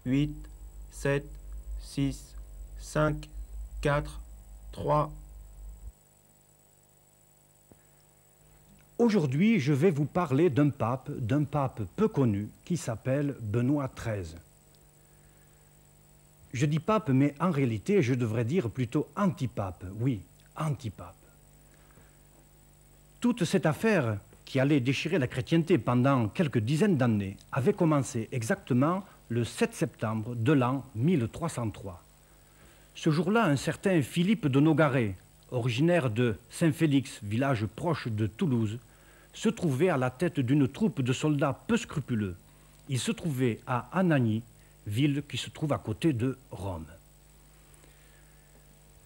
8, 7, 6, 5, 4, 3. Aujourd'hui, je vais vous parler d'un pape peu connu, qui s'appelle Benoît XIII. Je dis pape, mais en réalité, je devrais dire plutôt antipape. Oui, antipape. Toute cette affaire qui allait déchirer la chrétienté pendant quelques dizaines d'années avait commencé exactement le 7 septembre de l'an 1303. Ce jour-là, un certain Philippe de Nogaret, originaire de Saint-Félix, village proche de Toulouse, se trouvait à la tête d'une troupe de soldats peu scrupuleux. Il se trouvait à Anagni, ville qui se trouve à côté de Rome.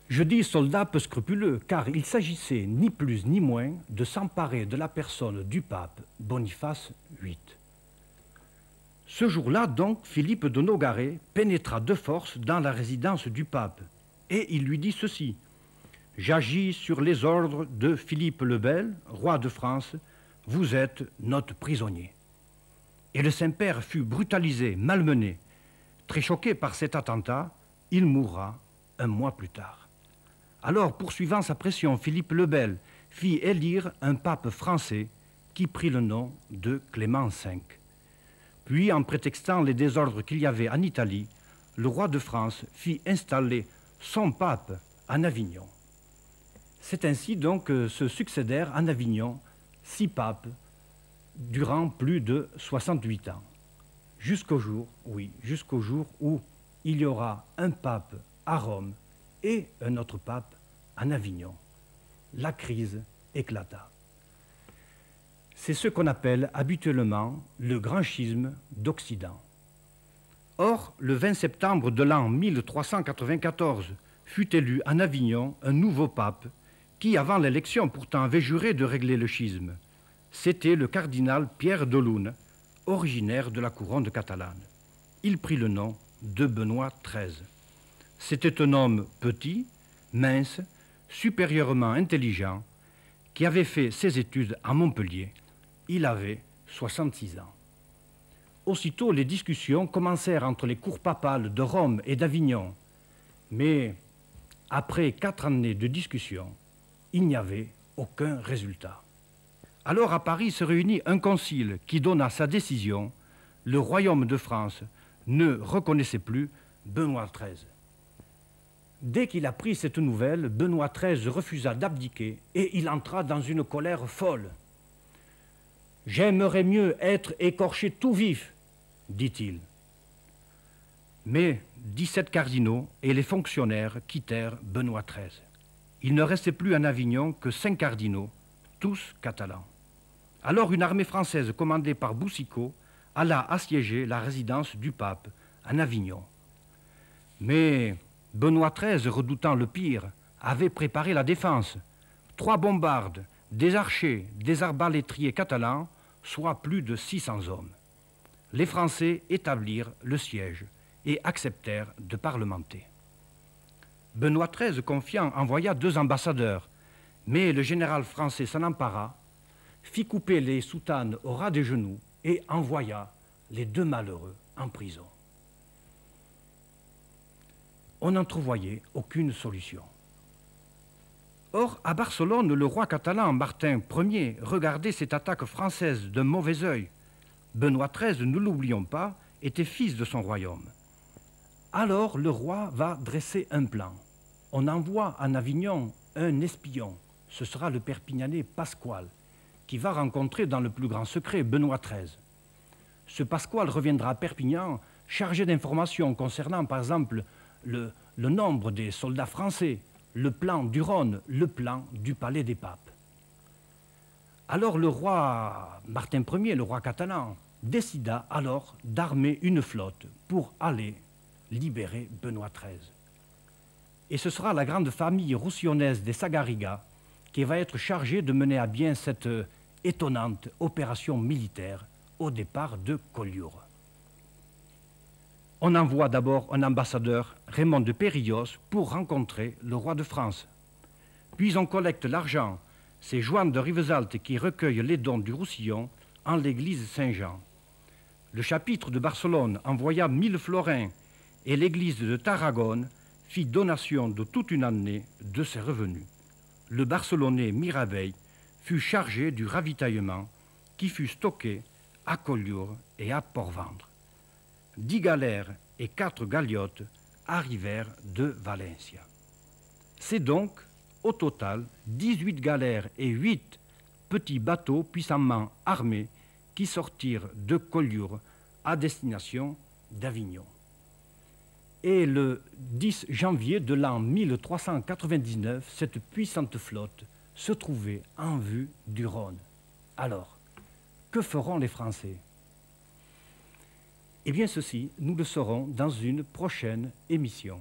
Je dis soldats peu scrupuleux car il s'agissait ni plus ni moins de s'emparer de la personne du pape Boniface VIII. Ce jour-là donc, Philippe de Nogaret pénétra de force dans la résidence du pape et il lui dit ceci: « J'agis sur les ordres de Philippe le Bel, roi de France, vous êtes notre prisonnier. » Et le Saint-Père fut brutalisé, malmené. Très choqué par cet attentat, il mourra un mois plus tard. Alors, poursuivant sa pression, Philippe le Bel fit élire un pape français qui prit le nom de Clément V. Puis, en prétextant les désordres qu'il y avait en Italie, le roi de France fit installer son pape en Avignon. C'est ainsi donc que se succédèrent en Avignon 6 papes durant plus de 68 ans. Jusqu'au jour, oui, jusqu'au jour où il y aura un pape à Rome et un autre pape en Avignon. La crise éclata. C'est ce qu'on appelle habituellement le grand schisme d'Occident. Or, le 20 septembre de l'an 1394 fut élu en Avignon un nouveau pape qui, avant l'élection, pourtant avait juré de régler le schisme. C'était le cardinal Pierre de Luna, originaire de la couronne catalane. Il prit le nom de Benoît XIII. C'était un homme petit, mince, supérieurement intelligent, qui avait fait ses études à Montpellier. Il avait 66 ans. Aussitôt, les discussions commencèrent entre les cours papales de Rome et d'Avignon. Mais après 4 années de discussion, il n'y avait aucun résultat. Alors à Paris se réunit un concile qui donna sa décision. Le royaume de France ne reconnaissait plus Benoît XIII. Dès qu'il apprit cette nouvelle, Benoît XIII refusa d'abdiquer et il entra dans une colère folle. « J'aimerais mieux être écorché tout vif, dit-il. » Mais 17 cardinaux et les fonctionnaires quittèrent Benoît XIII. Il ne restait plus en Avignon que 5 cardinaux, tous catalans. Alors une armée française commandée par Boucicaut alla assiéger la résidence du pape en Avignon. Mais Benoît XIII, redoutant le pire, avait préparé la défense. 3 bombardes, des archers, des arbalétriers catalans, soit plus de 600 hommes. Les Français établirent le siège et acceptèrent de parlementer. Benoît XIII, confiant, envoya 2 ambassadeurs, mais le général français s'en empara, fit couper les soutanes au ras des genoux et envoya les 2 malheureux en prison. On n'entrevoyait aucune solution. Or, à Barcelone, le roi catalan Martin Ier regardait cette attaque française d'un mauvais œil. Benoît XIII, ne l'oublions pas, était fils de son royaume. Alors le roi va dresser un plan. On envoie en Avignon un espion, ce sera le Perpignanais Pasquale, qui va rencontrer dans le plus grand secret Benoît XIII. Ce Pasquale reviendra à Perpignan chargé d'informations concernant par exemple le nombre des soldats français, le plan du Rhône, le plan du palais des papes. Alors le roi Martin Ier, le roi catalan, décida alors d'armer une flotte pour aller libérer Benoît XIII. Et ce sera la grande famille roussillonnaise des Sagariga qui va être chargée de mener à bien cette étonnante opération militaire au départ de Collioure. On envoie d'abord un ambassadeur, Raymond de Périllós, pour rencontrer le roi de France. Puis on collecte l'argent. C'est Joan de Rivesaltes qui recueille les dons du Roussillon en l'église Saint-Jean. Le chapitre de Barcelone envoya 1000 florins et l'église de Tarragone fit donation de toute une année de ses revenus. Le Barcelonais Mirabeille fut chargé du ravitaillement qui fut stocké à Collioure et à Port-Vendre. 10 galères et 4 galiotes arrivèrent de Valencia. C'est donc, au total, 18 galères et 8 petits bateaux puissamment armés qui sortirent de Collioure à destination d'Avignon. Et le 10 janvier de l'an 1399, cette puissante flotte se trouvait en vue du Rhône. Alors, que feront les Français? Eh bien ceci, nous le saurons dans une prochaine émission.